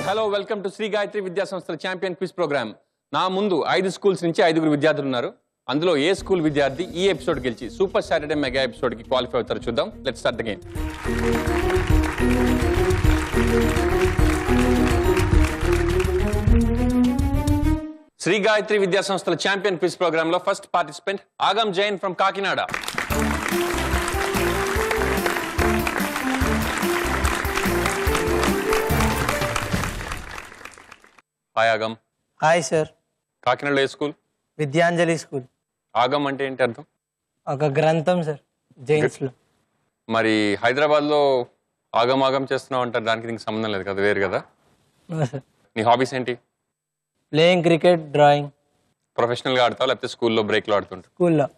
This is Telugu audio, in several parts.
Hello welcome to Shri Gayatri Vidya సంస్థల ఛాంపియన్ క్విజ్ ప్రోగ్రామ్. నా ముందు 5 స్కూల్స్ నుంచి 5 విద్యార్థులు ఉన్నారు. అందులో ఏ స్కూల్ విద్యార్థి ఈ ఎపిసోడ్ గెలిచి సూపర్ సాటర్డే మెగా ఎపిసోడ్ కి క్వాలిఫై అవుతారో చూద్దాం. Let's start the game. Shri Gayatri Vidya సంస్థల ఛాంపియన్ క్విజ్ ప్రోగ్రామ్ లో first participant Agam Jain from Kakinada. Hi Agam. Hi sir. కాకినాడలో ఏ స్కూల్? విద్యాంజలి స్కూల్. ఆగమ్ అంటే ఏంటి అర్థం? ఒక గ్రంథం సార్, జైన్స్ లో. మరి హైదరాబాద్ లో ఆగమ్ ఆగమ్ చేస్తున్నావు అంటారు, దానికి నీకు సంబంధం లేదు కదా, వేరు కదా? నీ హాబీస్ ఏంటి? Playing cricket, drawing. ప్రొఫెషనల్ గా ఆడతావు లేకపోతే స్కూల్లో బ్రేక్ లో ఆడుతుంటావు? స్కూల్లో.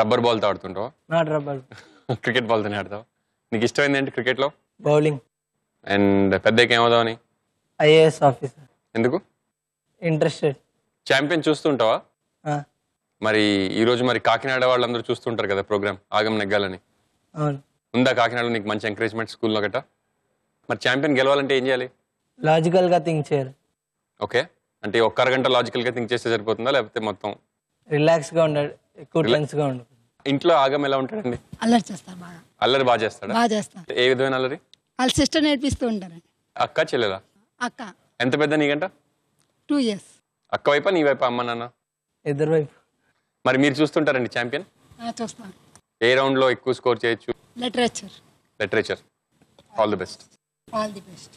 రబ్బర్ బాల్ తో ఆడుతుంటావా? Not rubber. క్రికెట్ బాల్ తోనే ఆడతావు. నీకు ఇష్టమైంది ఏంటి క్రికెట్ లో? బౌలింగ్. అండ్ పెద్దకి ఏమవుదామని? IAS officer. ఎందుకు? ఇంట్రెస్టెడ్. ఛాంపియన్ చూస్తుంటావా? మరి ఈ రోజు మరి కాకినాడ వాళ్ళందరూ చూస్తుంటారు కదా ప్రోగ్రామ్, ఆగమ్ నెగ్గాలని. అవును. ఉందా కాకినాడలో నీకు మంచి ఎంకరేజ్మెంట్ స్కూల్లో గట్రా? మరి ఛాంపియన్ గెలవాలంటే ఏం చేయాలి? లాజికల్ గా థింక్ చేయాలి. ఓకే, అంటే ఒక్క అరగంట లాజికల్ గా థింక్ చేస్తే సరిపోతుందా లేకపోతే మొత్తం రిలాక్స్ గా ఉండాలి, ఎక్కువ టెన్స్ గా ఉండదు. ఇంట్లో ఆగమ్ ఎలా ఉంటాడండి? అల్లరి చేస్తారు బాగా. అల్లరి బాగా చేస్తాడా? బాగా చేస్తారు. ఏ విధమైన అల్లరి? వాళ్ళ సిస్టర్ నేర్పిస్తూ ఉంటారండి. అక్క చెల్లెలా? అక్క. ఎంత పెద్ద నీకంట? 2 years. అక్క వైపా నీ వైపా, అమ్మ నాన్న? ఇద్దరు వైపు. మరి మీరు చూస్తుంటారండి ఛాంపియన్? చూస్తాను. ఏ రౌండ్ లో ఎక్కువ స్కోర్ చేయొచ్చు? Literature. Literature. All the best. All the best.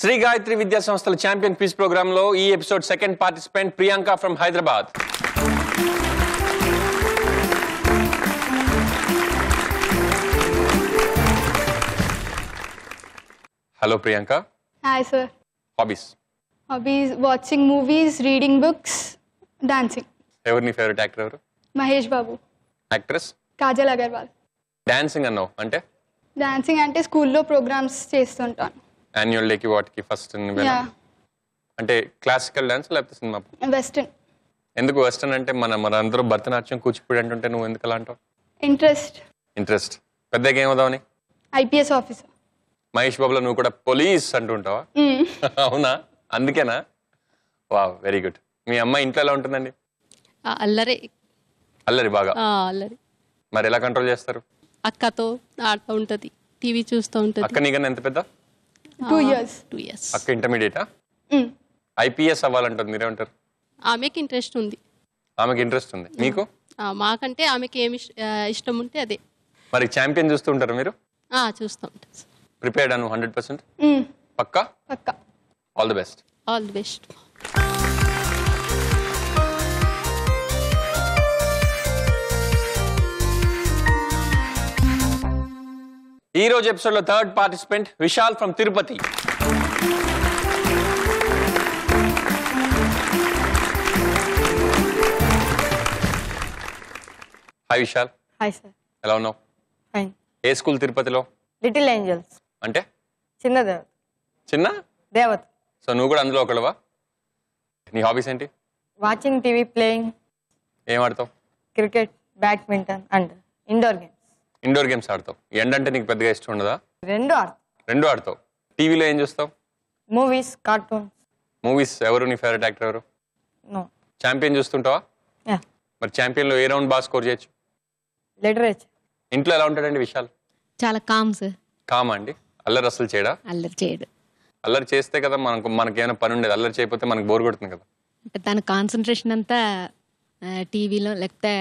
Shri Gayatri Vidya సంస్థల ఛాంపియన్ క్విజ్ ప్రోగ్రామ్ లో ఈ episode second participant Priyanka from Hyderabad. Hello Priyanka. Hi sir. Hobbies? Hobbies: watching movies, reading books, dancing. ఎవరు నీ ఫేవరెట్ యాక్టర్ ఎవరు? Mahesh Babu. Actress? Kajal Agarwal. Dancing అన్నావు అంటే? డాన్సింగ్ అంటే స్కూల్లో ప్రోగ్రామ్స్ చేస్తుంటాను. యాన్యువల్ డేకి వాటికి ఫస్ట్ యా. అంటే క్లాసికల్ డాన్స్ లేకపోతే సినిమా? వెస్టర్న్. ఎందుకు వెస్టర్న్ అంటే? మనందరూ భరతనాట్యం కూచిపూడి అంటుంటే నువ్వు ఎందుకు అలా అంటావు? ఇంట్రెస్ట్. పెద్దగా ఏమవుదామని? IPS officer. మహేష్ బాబులో నువ్వు కూడా పోలీస్ అంటుంటావా? అవునా? అందుకేనా? Wow, very good. మీ అమ్మాయి ఇంట్లో ఎలా ఉంటుందండి? అల్లరి బాగా. అల్లరి. మరి ఎలా కంట్రోల్ చేస్తారు? అక్కతో ఆడుతూ ఉంటది, టీవీ చూస్తూ ఉంటది. అక్క నీకన్నా ఎంత పెద్ద? 2 years. అక్క ఇంటర్మీడియటా? ఐపీఎస్ అవ్వాలంటుంది, మీరేమంటారు? ఆమెకి ఇంట్రెస్ట్ ఉంది. ఆమెకి ఇంట్రెస్ట్ ఉంది, మీకు? మాకంటే ఆమెకి ఏమి ఇష్టం ఉంటే అదే. మరి ఛాంపియన్ చూస్తూ ఉంటారు మీరు? చూస్తూ ఉంటాం. ప్రిపేర్డ్ అను 100%? పక్కా? All the best. All the best. ఈ రోజు ఎపిసోడ్ లో third participant Vishal from Tirupati. Hi Vishal. Hi sir. ఎలా ఉన్నావు? ఫైన్. ఏ స్కూల్ తిరుపతిలో? Little angels. అంటే? చిన్న దేవత. చిన్న దేవత. సో నువ్వు కూడా అందులో ఒకడువా? నీ హాబీస్ ఏంటి? Watching TV, playing. ఏం ఆడతావు? Cricket, badminton and indoor games. Indoor games ఆడతావు. ఎండ అంటే నీకు పెద్దగా ఇష్టం ఉండదా? రెండు ఆడతావు. టీవీలో ఏం చూస్తావు? Movies, cartoons. మూవీస్. ఎవరు నీ ఫేవరెట్ యాక్టర్ ఎవరు? నో. ఛాంపియన్ చూస్తుంటావా? యా. మరి ఛాంపియన్ లో ఏ రౌండ్ బాగా స్కోర్ చేయొచ్చు? లిటరేచర్. ఇంట్లో ఎలా ఉంటాడండి విశాల్? చాలా కామ్ సార్. కామా అండి? అల్లరి అసలు చేయడా? అల్లరి చేయడు. అల్లరి చేస్తే కదా మనకేమైనా పని ఉండేది, అల్లరి చేయకపోతే మనకు బోర్ కొడుతుంది కదా. అంటే తన కాన్సన్ట్రేషన్ అంతా టీవీలో లేకపోతే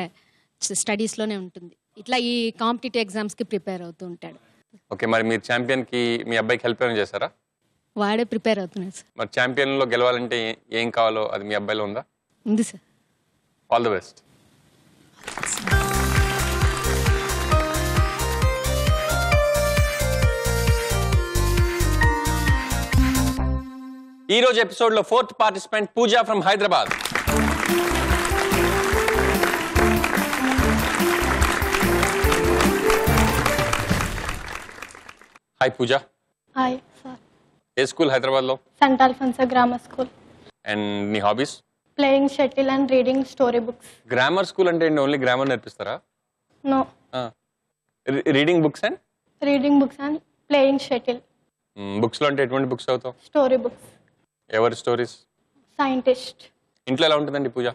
స్టడీస్లోనే ఉంటుంది. ఇట్లా ఈ కాంపిటేటివ్ ఎగ్జామ్స్కి ప్రిపేర్ అవుతూ ఉంటాడు. ఓకే, మరి మీరు ఛాంపియన్కి మీ అబ్బాయికి హెల్ప్ ఏమైనా చేశారా? వాడే ప్రిపేర్ అవుతున్నాడు సార్. మరి ఛాంపియన్లో గెలవాలంటే ఏం కావాలో అది మీ అబ్బాయిలో ఉందా? ఉంది సార్. All the best. ఈ రోజు ఎపిసోడ్ లో fourth participant Pooja from Hyderabad. Hi Pooja. Hi sir. ఏ స్కూల్ హైదరాబాద్ లో? Saint Alphonsa grammar school. And నీ hobbies? playing shuttle and reading storybooks. Grammar school అంటే ఏంటి? ఓన్లీ గ్రామర్ నేర్పిస్తారా? No, reading books and reading books and playing shuttle. Books లో అంటే ఎటువంటి బుక్స్ చదువుతావు? Storybooks. ఎవరి స్టోరీస్? Scientist. ఇంట్లో ఎలా ఉంటుందండి పూజ?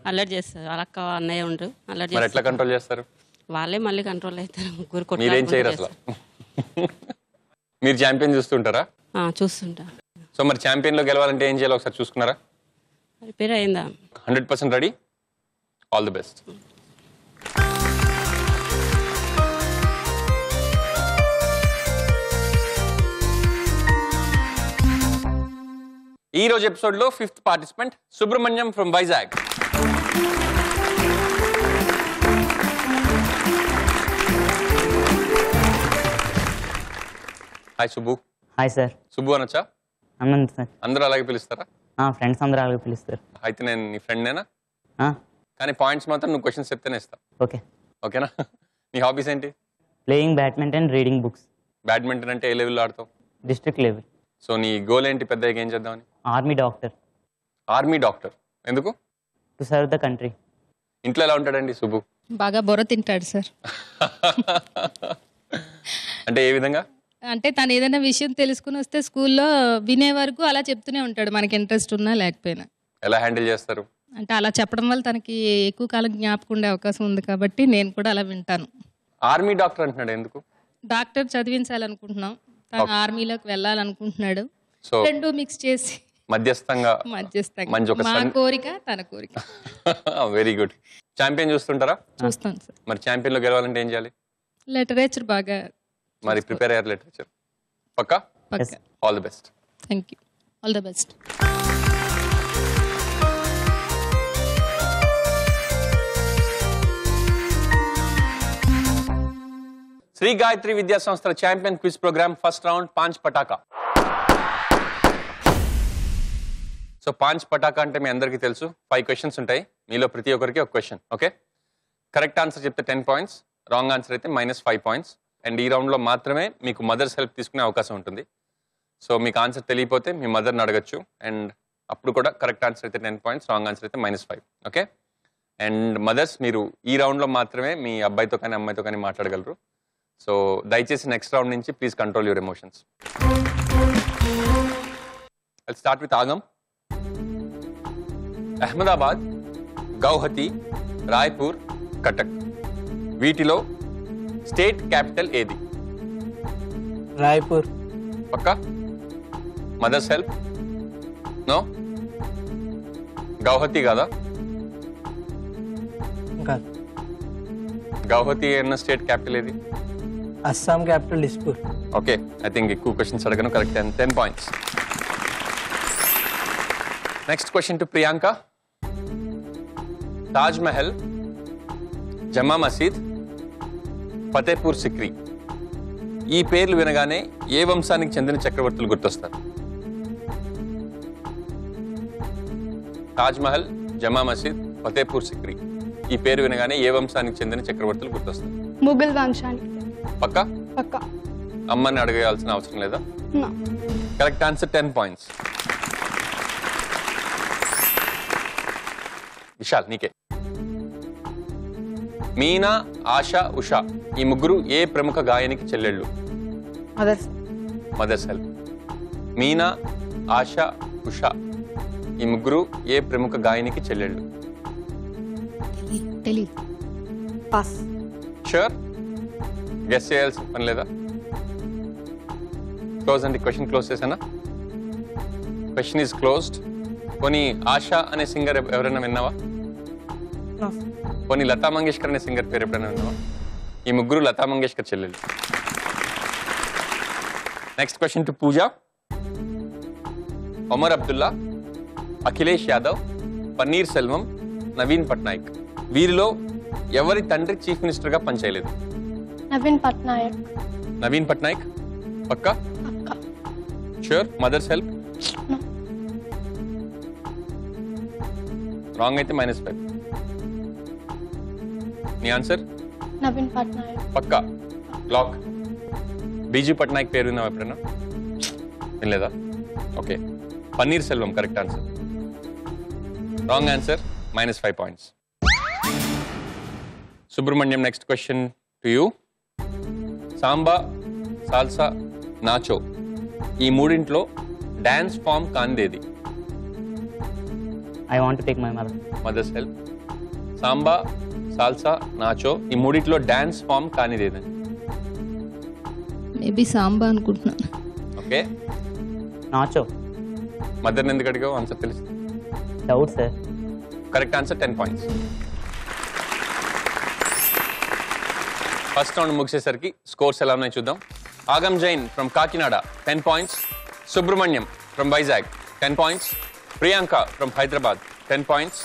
అల్లరి చేస్తారు. అలక్క అన్నయ్య ఉండరు, అల్లరి మరి ఎట్లా చేస్తారు. కంట్రోల్ చేస్తారు? వాళ్ళే మళ్ళీ కంట్రోల్ అవుతారు. ముగ్గురు మీరేం చేయరు అసలు. మీరు ఛాంపియన్ చూస్తుంటారా? చూస్తుంటా. సో మరి ఛాంపియన్ లో గెలవాలంటే ఏం చేయాలి ఒకసారి చూసుకున్నారా? రిపేర్ అయిందా? 100% రెడీ. All the best. ఈ రోజు ఎపిసోడ్ లో 5th participant Subrahmanyam from Vizag. Hi Subbu. Hi sir. Subbu అనొచ్చా? అనంత్ సార్. అందరూ అలాగే పిలుస్తారా? ఫ్రెండ్స్ అందరూ అలాగే పిలుస్తారు. అయితే నేను నీ ఫ్రెండ్నేనా? కానీ పాయింట్స్ మాత్రం నువ్వు క్వశ్చన్స్ చెప్తేనే ఇస్తా. ఓకే. ఓకేనా? నీ హాబీస్ ఏంటి? Playing badminton, reading books. Badminton అంటే ఏ లెవెల్లో ఆడతావు? District level. సో నీ గోల్ ఏంటి పెద్దగా ఏం చేద్దామని? Army doctor. ఆర్మీ డాక్టర్ ఎందుకు? To serve the country. ఇంట్లో ఎలా ఉంటాడండి సుబ్బు? బాగా బొర తింటాడు సార్. అంటే ఏ విధంగా? అంటే తను ఏదైనా విషయం తెలుసుకుని వస్తే స్కూల్లో వినే వరకు అలా చెప్తూనే ఉంటాడు, మనకి ఇంట్రెస్ట్ ఉన్నా లేకపోయినా. ఎలా హ్యాండిల్ చేస్తారు? అంటే అలా చెప్పడం వల్ల తనకి ఎక్కువ కాలం జ్ఞాపకం ఉండే అవకాశం ఉంది కాబట్టి నేను కూడా అలా వింటాను. ఆర్మీ డాక్టర్ అంటున్నాడు ఎందుకు? డాక్టర్ చదివించాలనుకుంటున్నాం, తను ఆర్మీలోకి వెళ్ళాలనుకుంటున్నాడు. సో రెండు మిక్స్ చేసి మధ్యస్థంగా మా కోరిక తన కోరిక. Very good. ఛాంపియన్ చూస్తుంటారా? చూస్తాను సార్. మరి ఛాంపియన్ లో గెలవాలంటే ఏం చేయాలి? లిటరేచర్ బాగా మరి ప్రిపేర్ అయ్యారు లిటరేచర్? పక్కా? All the best. Thank you. All the best. Shri Gayatri Vidya సంస్థల champion quiz programme first round Paanch Pataka. So Paanch Pataka అంటే మీ అందరికీ తెలుసు. 5 క్వశ్చన్స్ ఉంటాయి, మీలో ప్రతి ఒక్కరికి ఒక క్వశ్చన్. ఓకే, కరెక్ట్ ఆన్సర్ చెప్తే 10 పాయింట్స్, రాంగ్ ఆన్సర్ అయితే -5 పాయింట్స్. అండ్ ఈ రౌండ్లో మాత్రమే మీకు మదర్స్ హెల్ప్ తీసుకునే అవకాశం ఉంటుంది. సో మీకు ఆన్సర్ తెలియపోతే మీ మదర్ని అడగచ్చు, అండ్ అప్పుడు కూడా కరెక్ట్ ఆన్సర్ అయితే 10 పాయింట్స్, రాంగ్ ఆన్సర్ అయితే -5. ఓకే, అండ్ మదర్స్ మీరు ఈ రౌండ్లో మాత్రమే మీ అబ్బాయితో కానీ అమ్మాయితో కానీ మాట్లాడగలరు. సో దయచేసి నెక్స్ట్ రౌండ్ నుంచి please control your emotions. Let's start with Agam. Ahmedabad, Guwahati, Raipur, Cuttack, వీటిలో స్టేట్ క్యాపిటల్ ఏది? రాయ్పూర్. పక్కా? Mother's help? నో. గౌహతి కాదా? ఇంకా గౌహతి అన్న స్టేట్ క్యాపిటల్ ఏది? Assam capital Dispur. Okay, I think ఎక్కువ క్వశ్చన్స్ అడగను. Correct, 10 points. Next question to Priyanka. Taj Mahal, Jama Masjid, Fatehpur Sikri, ఈ పేర్లు వినగానే ఏ వంశానికి చెందిన చక్రవర్తులు గుర్తొస్తారు? తాజ్ మహల్, జమా మసీద్, ఫతేపూర్ సిక్రీ, ఈ పేరు వినగానే ఏ వంశానికి చెందిన చక్రవర్తులు గుర్తొస్తారు? ముఘల్ వంశానికి. పక్కా? పక్కా. అమ్మని అడగాల్సిన అవసరం లేదా? No. Correct answer, 10 points. Vishal నీకే. మీనా, ఆశా, ఉషా, ఈ ముగ్గురు ఏ ప్రముఖ గాయనికి చెల్లెళ్ళు? Mother's. Mother's help. Meena, Asha, Usha, ఈ ముగ్గురు ఏ ప్రముఖ గాయనికి చెల్లెళ్ళు? తెలీదు. పాస్. షూర్? గెస్ చేయాల్సిన పని లేదా? క్లోజ్ అండి, క్వశ్చన్ క్లోజ్ చేశానా? Question is closed. పోనీ ఆశా అనే సింగర్ ఎవరైనా విన్నావా? No. పోనీ లతా మంగేష్కర్ అనే సింగర్ పేరు ఎప్పుడైనా విన్నావా? ఈ ముగ్గురు లతా మంగేష్కర్ చెల్లెలు. Next question to Pooja. Omar Abdullah, Akhilesh Yadav, Panneer Selvam, Naveen Patnaik, వీరిలో ఎవరి తండ్రి చీఫ్ మినిస్టర్ గా పనిచేయలేదు? నవీన్ పట్నాయక్. నవీన్ పట్నాయక్? పక్కా? షూర్? Mother's help? రాంగ్ అయితే -5. నీ ఆన్సర్? నవీన్ పట్నాయక్. పక్కా? లాక్? బీజీ పట్నాయక్ పేరు విన్నావు ఎప్పుడైనా? వినలేదా? Okay, Panneer Selvam correct answer. Wrong answer, -5 points. Subramanyam, next question to you. Samba, salsa, nacho. ఈ మూడింట్లో డాన్స్ ఫామ్ కాందేది? I want to take my mother. Mother's help. Samba, salsa, nacho ఈ మూడిట్లో డాన్స్ ఫామ్ కానిదేదని? మేబీ సాంబా అనుకుంటున్నాను. Okay, Nacho. మదర్ని ఎందుకు అడిగావు? ఆన్సర్ తెలుసు. Doubt, sir. Correct answer, 10 points. First round ముగిసేసరికి స్కోర్స్ ఎలా ఉన్నాయో చూద్దాం. Agam Jain from Kakinada 10 points, Subrahmanyam from Vizag 10 points, Priyanka from Hyderabad 10 points,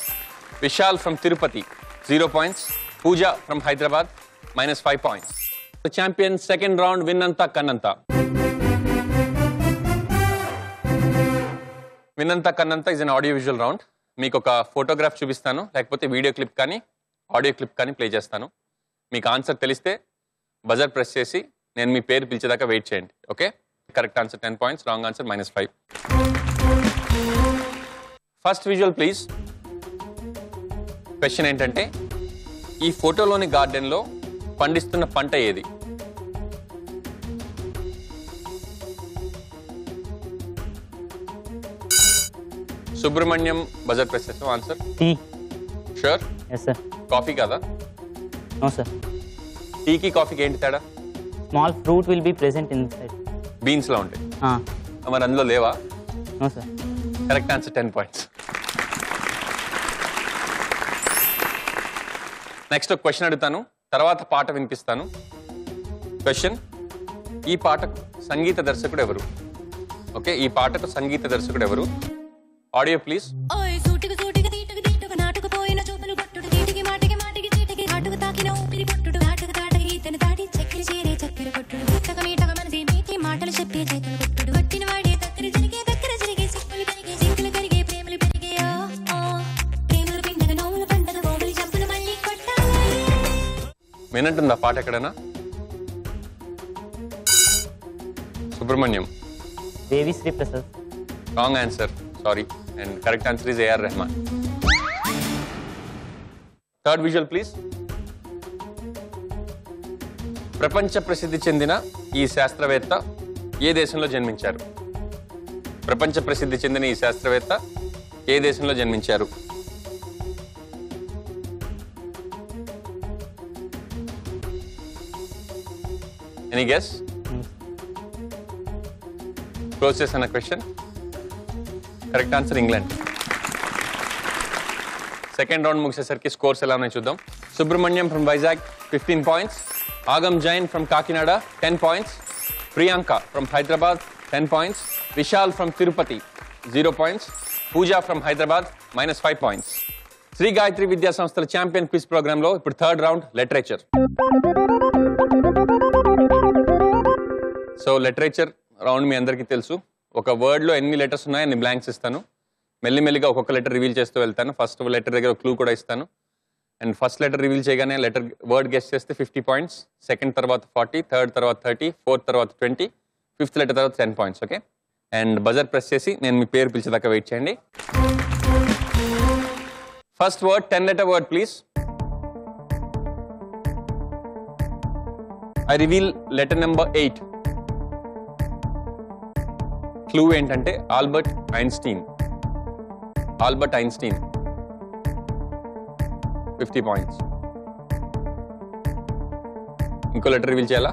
Vishal from Tirupati 0 points, Pooja from Hyderabad -5 points. The champion second round విన్నంత కన్నంత. విన్నంత కన్నంత is an audio visual round. మీకు ఒక ఫోటోగ్రాఫ్ చూపిస్తాను, లేకపోతే వీడియో క్లిప్ కానీ ఆడియో క్లిప్ కానీ ప్లే చేస్తాను. మీకు ఆన్సర్ తెలిస్తే బజర్ ప్రెస్ చేసి నేను మీ పేరు పిలిచేదాకా వెయిట్ చేయండి. Okay, correct answer 10 points, wrong answer -5. First visual please. Question ఏంటంటే, ఈ ఫోటోలోని గార్డెన్లో పండిస్తున్న పంట ఏది? సుబ్రహ్మణ్యం బజర్ ప్రెస్ చేసాం. Answer Tea. Sure? Yes, sir. Coffee కాదా? No, sir. టీకి కాఫీకి ఏంటి తేడా? Small fruit will be present inside. బీన్స్లో ఉంటాయి. Ah. మరి అందులో లేవా? No, sir. Correct answer, 10 points. Next ఒక క్వశ్చన్ అడుగుతాను, తర్వాత పాట వినిపిస్తాను. క్వశ్చన్, ఈ పాటకు సంగీత దర్శకుడు ఎవరు? ఓకే, ఈ పాటకు సంగీత దర్శకుడు ఎవరు? Audio please. వినంటుందా పాట ఎక్కడైనా? Subrahmanyam. Devi Sri Prasad. Wrong answer, sorry. And correct answer is AR Rahman. Third visual please. ప్రపంచ ప్రసిద్ధి చెందిన ఈ శాస్త్రవేత్త ఏ దేశంలో జన్మించారు? ప్రపంచ ప్రసిద్ధి చెందిన ఈ శాస్త్రవేత్త ఏ దేశంలో జన్మించారు? Any guess? క్లోజ్ చేసిన question. Correct answer England. Second round ముగిసేసరికి స్కోర్స్ ఎలా ఉన్నాయో చూద్దాం. Subrahmanyam from Vizag 15 points, Agam Jain from Kakinada 10 points, Priyanka from Hyderabad 10 points, Vishal from Tirupati 0 points, Pooja from Hyderabad -5 points. Shri Gayatri Vidya సంస్థల ఛాంపియన్ క్విజ్ ప్రోగ్రామ్ లో ఇప్పుడు third round literature. So literature round మీ అందరికీ తెలుసు. ఒక వర్డ్లో ఎన్ని లెటర్స్ ఉన్నాయో అన్ని బ్లాంక్స్ ఇస్తాను. మెల్లిమెల్లిగా ఒక్కొక్క లెటర్ రివీల్ చేస్తూ వెళ్తాను. ఫస్ట్ లెటర్ దగ్గర క్లూ కూడా ఇస్తాను. అండ్ ఫస్ట్ లెటర్ రివీల్ చేయగానే లెటర్ వర్డ్ గెస్ చేస్తే 50 points, సెకండ్ తర్వాత 40, థర్డ్ తర్వాత 30, ఫోర్త్ తర్వాత 20, ఫిఫ్త్ లెటర్ తర్వాత 10 points. Okay, and buzzer press చేసి నేను మీ పేరు పిలిచేదాకా వెయిట్ చేయండి. First word 10-letter word please. I reveal letter number 8. Clue ఏంటంటే Albert Einstein. Albert Einstein 50 points. ఇంకో లెటర్ రివీల్ చేయాలా?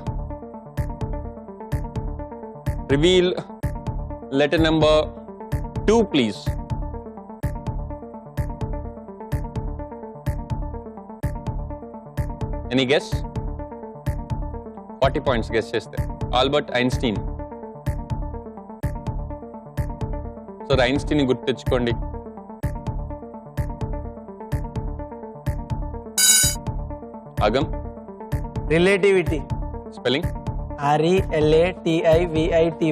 Reveal letter number 2 please. Any guess? 40 points guess చేస్తే. Albert Einstein. సో ఐన్స్టీన్ గుర్తు తెచ్చుకోండి. Agam. Relativity. Spelling? RELATIVITY.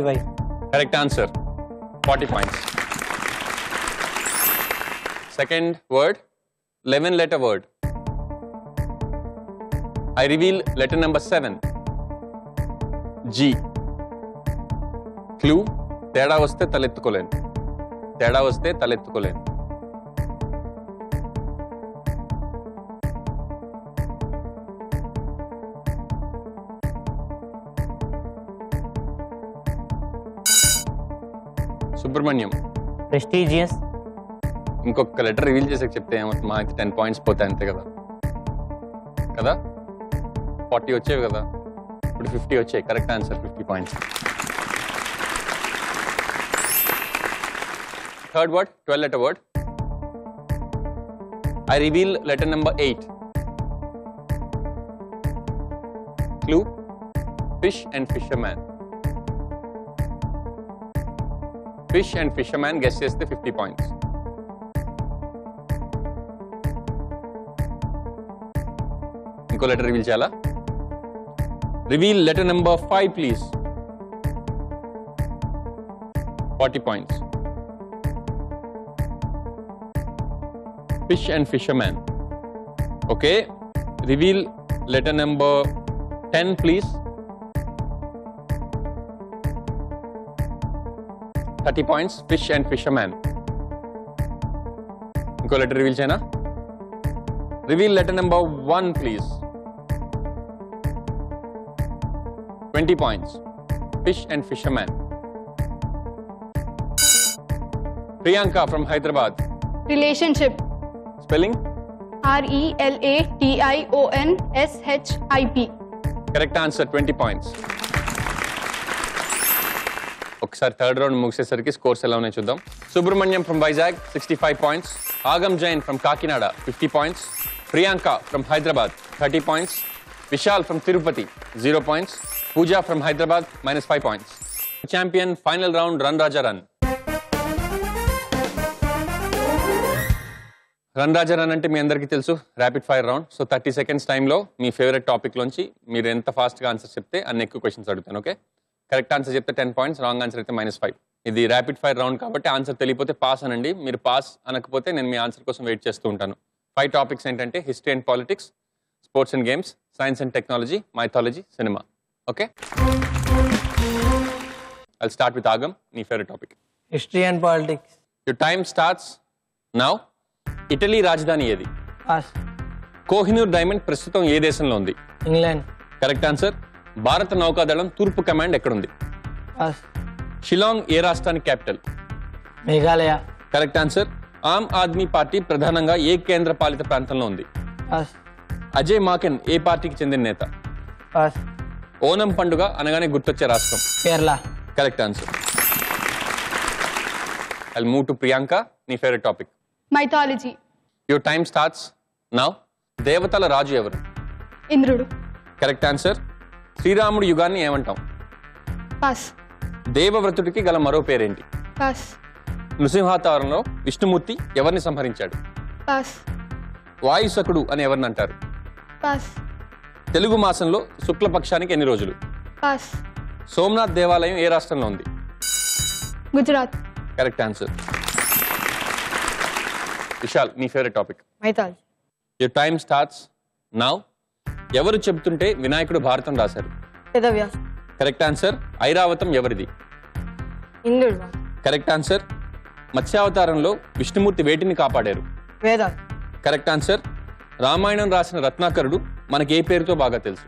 Correct answer, 40 points. Second word 11-letter word. I reveal letter number 7. G. Clue, తేడా వస్తే తలెత్తుకోలేను. తేడా వస్తే తలెత్తుకోలేను. సుబ్రహ్మణ్యం. Prestigious. ఇంకొక లెటర్ రివీల్ చేసాక చెప్తే ఏమవుతుంది? మా 10 పాయింట్స్ పోతాయి అంతే కదా. 40 వచ్చేవి కదా, ఇప్పుడు 50 వచ్చాయి. Correct answer 50 points. Third word, 12 letter word. I reveal letter number 8. Clue, fish and fisherman. Fish and fisherman guess చేస్తే 50 points. ఇంకో లెటర్ రివీల్ చేయాలా? Reveal letter number 5 please. 40 points. Fish and fisherman. Okay. Reveal letter number 10 please. 30 points. Fish and fisherman. ఇంకో లెటర్ రివీల్ చేయనా? Reveal letter number 1 please. 20 points. Fish and fisherman. Priyanka from Hyderabad. Relationship. Spelling? RELATIONSHIP. Correct answer, 20 points. ఒకసారి థర్డ్ రౌండ్ ముగిసేసరికి స్కోర్స్ ఎలా ఉన్నాయో చూద్దాం. Subrahmanyam from Vizag 65 points. Agam Jain from Kakinada 50 points. Priyanka from Hyderabad 30 points. Vishal from Tirupati 0 points. Pooja from Hyderabad -5 points. Champion final round run Raja run. Run Raja run అంటే మీ అందరికీ తెలుసు, rapid fire round. So 30 seconds టైంలో మీ ఫేవరెట్ టాపిక్ లోంచి మీరు ఎంత ఫాస్ట్గా ఆన్సర్ చెప్తే అన్ని ఎక్కువ క్వశ్చన్స్ అడుగుతాను. ఓకే, కరెక్ట్ ఆన్సర్ చెప్తే 10 points, రాంగ్ ఆన్సర్ అయితే -5. ఇది ర్యాపిడ్ ఫైర్ రౌండ్ కాబట్టి ఆన్సర్ తెలియపోతే పాస్ అనండి. మీరు పాస్ అనకపోతే నేను మీ ఆన్సర్ కోసం వెయిట్ చేస్తూ ఉంటాను. 5 టాపిక్స్ ఏంటంటే history and politics, sports and games, science and technology, mythology, cinema. Okay, I'll start with Agam. నీ favourite topic history and politics. Your time starts now. Italy రాజధాని ఏది? పాస్. కోహినూర్ డైమండ్ ప్రస్తుతం ఏ దేశంలో ఉంది? ఇంగ్లాండ్. Correct answer. భారత నౌకాదళం తూర్పు కమాండ్ ఎక్కడుంది? పాస్. షిలాంగ్ ఏ రాష్ట్రానికి capital? Meghalaya. Correct answer. Aam Aadmi party ప్రధానంగా ఏ కేంద్ర పాలిత ప్రాంతంలో ఉంది? పాస్. అజయ్ మాకెన్ ఏ పార్టీకి చెందిన నేత? పాస్. ఓనం పండుగ అనగానే గుర్తొచ్చే రాష్ట్రం? Kerala. Correct answer. I'll move to Priyanka. నీ favourite topic Mythology. Your time starts now. దేవతల రాజు ఎవరు? ఇంద్రుడు. Correct answer. శ్రీరాముడు యుగాన్ని ఏమంటాం? పాస్. దేవవ్రతుడికి గల మరో పేరేంటి? పాస్. నృసింహావతారంలో విష్ణుమూర్తి ఎవరిని సంహరించాడు? పాస్. వాయుసకుడు అని ఎవరిని అంటారు? పాస్. తెలుగు మాసంలో శుక్లపక్షానికి ఎన్ని రోజులు? పాస్. సోమనాథ్ దేవాలయం ఏ రాష్ట్రంలో ఉంది? గుజరాత్. Correct answer. విశాల్, నీ favourite topic mythology. Your time starts now. ఎవరు చెబుతుంటే వినాయకుడు భారతం రాశారు? వేదవ్యాస్. Correct answer. ఐరావతం ఎవరిది? ఇంద్రుడు. Correct answer. మత్స్యావతారంలో విష్ణుమూర్తి వేటిని కాపాడారు? వేదాలు. Correct answer. రామాయణం రాసిన రత్నాకరుడు మనకి ఏ పేరుతో బాగా తెలుసు?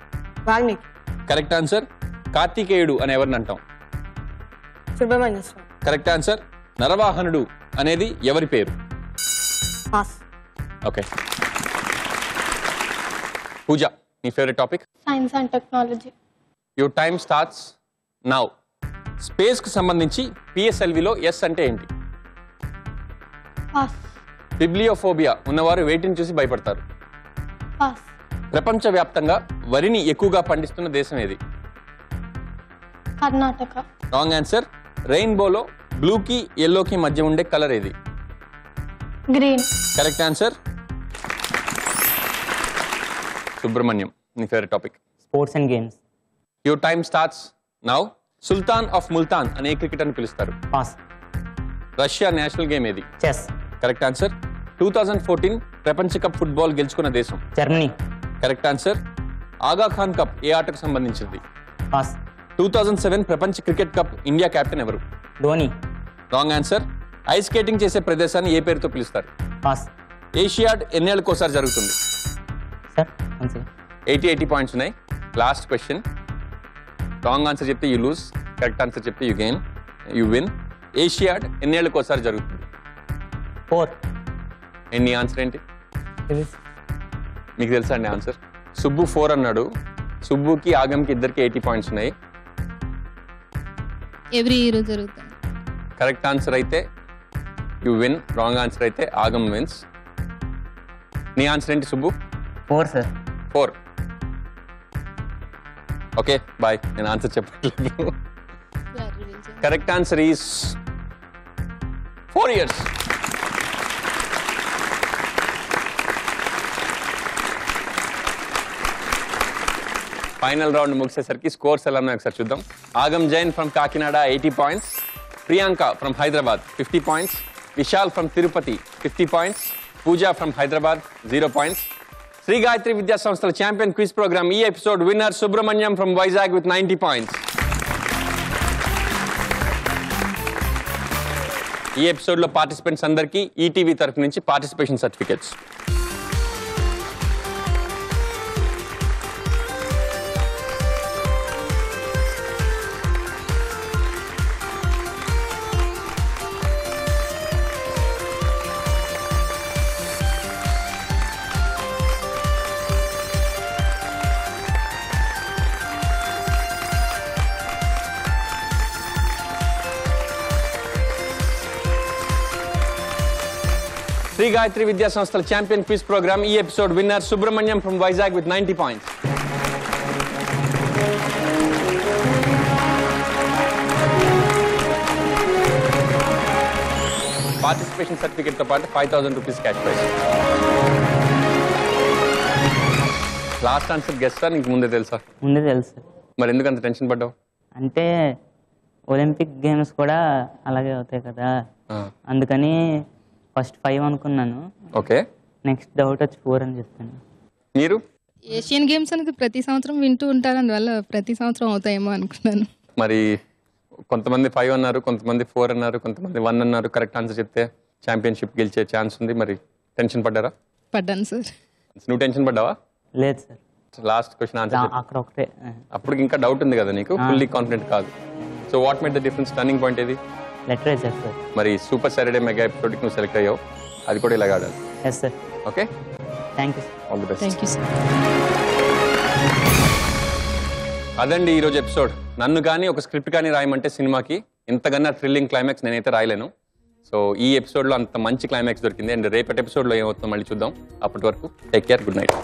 వాల్మీకి. Correct answer. కార్తికేయుడు అని ఎవరిని అంటాం? సుబ్రహ్మణ్య స్వామి. Correct answer. నరవాహనుడు అనేది ఎవరి పేరు? పాస్. ఓకే. పూజ, నీ favourite topic Science and Technology. Your time starts now. స్పేస్కి సంబంధించి పిఎస్ఎల్విలో ఎస్ అంటే ఏంటి? Pass. బిబ్లియోఫోబియా ఉన్నవారు వేటిని చూసి భయపడతారు? Pass. ప్రపంచవ్యాప్తంగా వరిని ఎక్కువగా పండిస్తున్న దేశం ఏది? Karnataka. Wrong answer. రెయిన్బోలో బ్లూకి ఎల్లోకి మధ్య ఉండే కలర్ ఏది? Green. Correct answer. సుబ్రహ్మణ్యం, నీ favourite topic Sports and games. Your time starts now. Sultan of Multan అనే క్రికెటర్ పిలుస్తారు? Pass. రష్యా నేషనల్ గేమ్ ఏది? Chess. Correct answer. 2014 ప్రపంచ కప్ ఫుట్బాల్ గెలుచుకున్న దేశం? Germany. Correct answer. Aga Khan cup ఏ ఆటకు సంబంధించింది? Pass. 2007 ప్రపంచ క్రికెట్ కప్ ఇండియా కెప్టెన్ ఎవరు? Dhoni. Wrong answer. Ice skating చేసే ప్రదేశాన్ని ఏ పేరుతో పిలుస్తారు? Pass. ఏషియాడ్ ఎన్నేళ్ళకోసారి జరుగుతుంది? Sir, one second. 80 పాయింట్స్ ఉన్నాయి. Last question. రాంగ్ ఆన్సర్ చెప్తే యూ లూజ్, కరెక్ట్ ఆన్సర్ చెప్తే you gain, you win. Asiad ఎన్నేళ్ళకి ఒకసారి జరుగుతుంది? 4. ఎన్ని ఆన్సర్ ఏంటి మీకు తెలుసా అండి ఆన్సర్? సుబ్బు 4 అన్నాడు. సుబ్బుకి ఆగంకి ఇద్దరికి 80 పాయింట్స్ ఉన్నాయి. ఎవ్రీ ఇయర్ జరుగుతుంది. కరెక్ట్ ఆన్సర్ అయితే యు విన్, రాంగ్ ఆన్సర్ అయితే ఆగం విన్స్. నీ ఆన్సర్ ఏంటి సుబ్బు? 4 సార్. 4. ఓకే బాయ్, నేను ఆన్సర్ చెప్పట్లేదు. Correct answer is 4 years. Final round ముగిసేసరికి స్కోర్స్ ఎలా ఉన్నాయి ఒకసారి చూద్దాం. Agam Jain from Kakinada 80 points, Priyanka from Hyderabad 50 points, Vishal from Tirupati 50 points, Pooja from Hyderabad 0 points. Shri Gayatri Vidya సంస్థల ఛాంపియన్ క్విజ్ ప్రోగ్రామ్ ఈ episode winner Subrahmanyam from Vizag with 90 points. ఈ ఎపిసోడ్ లో పార్టిసిపెంట్స్ అందరికీ ఈటీవీ తరఫు నుంచి పార్టిసిపేషన్ సర్టిఫికెట్స్. శ్రీ గాయత్రి విద్యా సంస్థల ఛాంపియన్ క్విజ్ ప్రోగ్రామ్ ఈ episode winner Subrahmanyam from Vizag with 90 points. Participation certificate తో పాటు 5,000 rupees cash prize. Last answer guess sir, నీకు ముందే తెలుసా? ముందే తెలుసు సార్. మరి ఎందుకు అంత టెన్షన్ పడ్డావు? అంటే ఒలింపిక్ గేమ్స్ కూడా అలాగే అవుతాయి కదా, అందుకని ఫస్ట్ 5 అనుకున్నాను. ఓకే, నెక్స్ట్ డౌట్ వచ్చి 4 అని చెప్తాను. మీరు? ఏషియన్ గేమ్స్ అనేది ప్రతి సంవత్సరం వింటూ ఉంటారు, అందువల్ల ప్రతి సంవత్సరం అవుతాయేమో అనుకున్నాను. మరి కొంతమంది 5 అన్నారు, కొంతమంది 4 అన్నారు, కొంతమంది 1 అన్నారు. కరెక్ట్ ఆన్సర్ చెప్తే ఛాంపియన్షిప్ గెలిచే ఛాన్స్ ఉంది. మరి టెన్షన్ పడ్డారా? పడ్డాను సార్. నువ్వు టెన్షన్ పడ్డావా? లేదు సార్. లాస్ట్ క్వశ్చన్ ఆన్సర్ అక్కడ ఒకటే. అప్పుడు ఇంకా డౌట్ ఉంది కదా నీకు, ఫుల్లీ కాన్ఫిడెంట్ కాదు. So what made the difference? Turning point ఏది? Literature sir. మరి సూపర్ సాటర్డే మెగా ఎపిసోడ్కి నువ్వు సెలెక్ట్ అయ్యావు, అది కూడా ఇలాగ ఆడాలి. Yes sir. Okay, thank you sir. All the best. Thank you sir. అదండి ఈరోజు ఎపిసోడ్. నన్ను కానీ ఒక స్క్రిప్ట్ కానీ రాయమంటే సినిమాకి ఇంతకన్నా థ్రిల్లింగ్ క్లైమాక్స్ నేనైతే రాయలేను. సో ఈ ఎపిసోడ్లో అంత మంచి క్లైమాక్స్ దొరికింది. అండ్ రేపటి ఎపిసోడ్లో ఏమవుతుందో మళ్ళీ చూద్దాం. అప్పటి వరకు టేక్ కేర్, గుడ్ నైట్.